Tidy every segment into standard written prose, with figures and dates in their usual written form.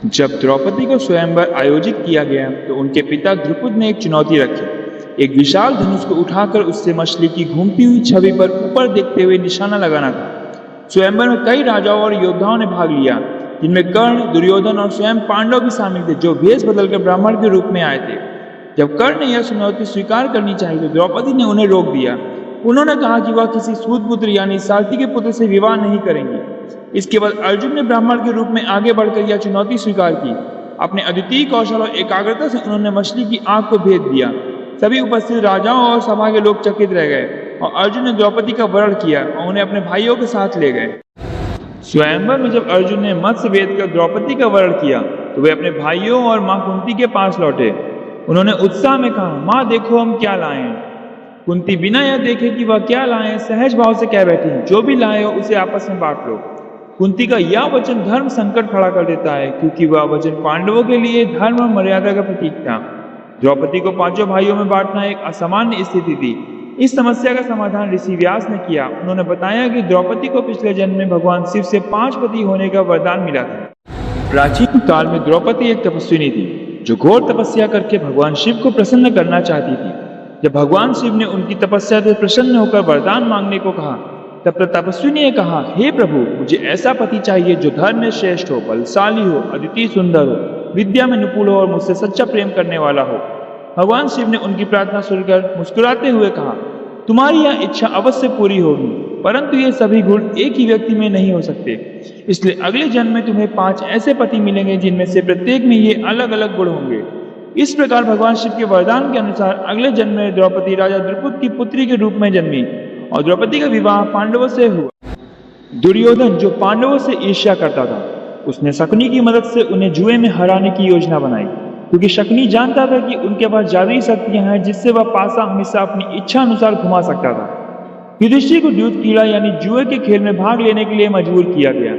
जब द्रौपदी को स्वयंवर आयोजित किया गया तो उनके पिता द्रुपद ने एक चुनौती रखी। एक विशाल धनुष को उठाकर उससे मछली की घूमती हुई छवि पर ऊपर देखते हुए निशाना लगाना था। स्वयंवर में कई राजाओं और योद्धाओं ने भाग लिया, जिनमें कर्ण, दुर्योधन और स्वयं पांडव भी शामिल थे, जो भेष बदलकर ब्राह्मण के रूप में आए थे। जब कर्ण ने यह चुनौती स्वीकार करनी चाहिए तो द्रौपदी ने उन्हें रोक दिया। उन्होंने कहा कि वह किसी सूत पुत्र यानी सारथी के पुत्र से विवाह नहीं करेंगी। इसके बाद अर्जुन ने ब्राह्मण के रूप में आगे बढ़कर यह चुनौती स्वीकार की। अपने अद्वितीय कौशल और एकाग्रता से उन्होंने मछली की आंख को भेद दिया। सभी उपस्थित राजाओं और सभा के लोग चकित रह गए और अर्जुन ने द्रौपदी का वरण किया और उन्हें अपने भाइयों के साथ ले गए। स्वयंवर में जब अर्जुन ने मत्स्य वेद कर द्रौपदी का वरण किया तो वे अपने भाइयों और मां कुंती के पास लौटे। उन्होंने उत्साह में कहा, मां देखो हम क्या लाए हैं। कुंती बिना यह देखे कि वह क्या लाए सहज भाव से कह बैठी, जो भी लाए हो उसे आपस में बांट लो। कुंती का यह वचन धर्म संकट खड़ा कर देता है, क्योंकि वह वचन पांडवों के लिए धर्म और मर्यादा का प्रतीक था। द्रौपदी को पांचों भाइयों में बांटना एक असामान्य स्थिति थी। इस समस्या का समाधान ऋषि व्यास ने किया। उन्होंने बताया कि द्रौपदी को पिछले जन्म में भगवान शिव से 5 पति होने का वरदान मिला था। प्राचीन काल में द्रौपदी एक तपस्विनी थी, जो घोर तपस्या करके भगवान शिव को प्रसन्न करना चाहती थी। जब भगवान शिव ने उनकी तपस्या से प्रसन्न होकर वरदान मांगने को कहा, तब तपस्विनी ने कहा, हे प्रभु, मुझे ऐसा पति चाहिए जो धर्म में श्रेष्ठ हो, बलशाली हो, अद्वितीय सुंदर हो, विद्या में निपुण हो और मुझसे सच्चा प्रेम करने वाला हो। भगवान शिव ने उनकी प्रार्थना सुनकर मुस्कुराते हुए कहा, तुम्हारी यह इच्छा अवश्य पूरी होगी, परंतु ये सभी गुण एक ही व्यक्ति में नहीं हो सकते। इसलिए अगले जन्म में तुम्हें 5 ऐसे पति मिलेंगे जिनमें से प्रत्येक में ये अलग अलग गुण होंगे। इस प्रकार भगवान शिव के वरदान के अनुसार अगले जन्म में द्रौपदी राजा द्रुपद की पुत्री के रूप में जन्मी और द्रौपदी का विवाह पांडवों से हुआ। दुर्योधन, जो पांडवों से ईर्ष्या करता था, उसने शकुनी की मदद से उन्हें जुए में हराने की योजना बनाई, क्योंकि शकुनी जानता था कि उनके पास जादुई शक्तियां हैं जिससे वह पासा हमेशा अपनी इच्छा अनुसार घुमा सकता था। युधिष्ठिर को दूध कीड़ा यानी जुए के खेल में भाग लेने के लिए मजबूर किया गया।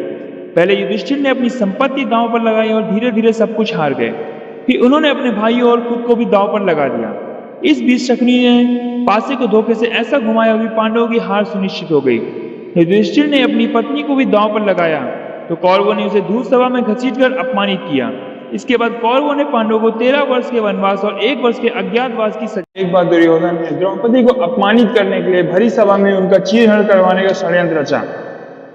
पहले युधिष्ठिर ने अपनी संपत्ति दांव पर लगाई और धीरे धीरे सब कुछ हार गए। फिर उन्होंने अपने भाइयों और खुद को भी दांव पर लगा दिया। इस बीच शकुनी ने पासे को धोखे से ऐसा घुमाया कि पांडवों की हार सुनिश्चित हो गई। युधिष्ठिर ने अपनी पत्नी को भी दांव पर लगाया तो कौरवों ने उसे दूध सभा में घसीटकर अपमानित किया। इसके बाद कौरवों ने पांडवों को 13 वर्ष के वनवास और 1 वर्ष के अज्ञातवास की सजा। एक बार दुर्योधन ने द्रौपदी को अपमानित करने के लिए भरी सभा में उनका चीरहरण करवाने का षड्यंत्र रचा।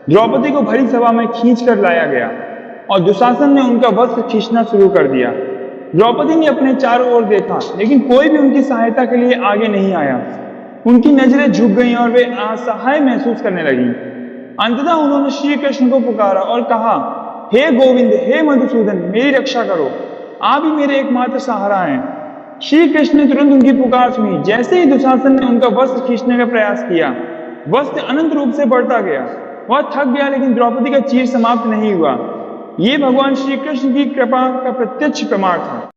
द्रौपदी को भरी सभा में खींच कर लाया गया और दुशासन ने उनका वस्त्र खींचना शुरू कर दिया। द्रौपदी ने अपने चारों ओर देखा, लेकिन कोई भी उनकी सहायता के लिए आगे नहीं आया। उनकी नजरें झुक गईं और वे असहाय महसूस करने लगी। अंततः उन्होंने श्री कृष्ण को पुकारा और कहा, हे गोविंद, हे मधुसूदन, मेरी रक्षा करो, आप ही मेरे एकमात्र सहारा हैं। श्री कृष्ण ने तुरंत उनकी पुकार सुनी। जैसे ही दुशासन ने उनका वस्त्र खींचने का प्रयास किया, वस्त्र अनंत रूप से बढ़ता गया। वह थक गया, लेकिन द्रौपदी का चीर समाप्त नहीं हुआ। ये भगवान श्री कृष्ण की कृपा का प्रत्यक्ष प्रमाण था।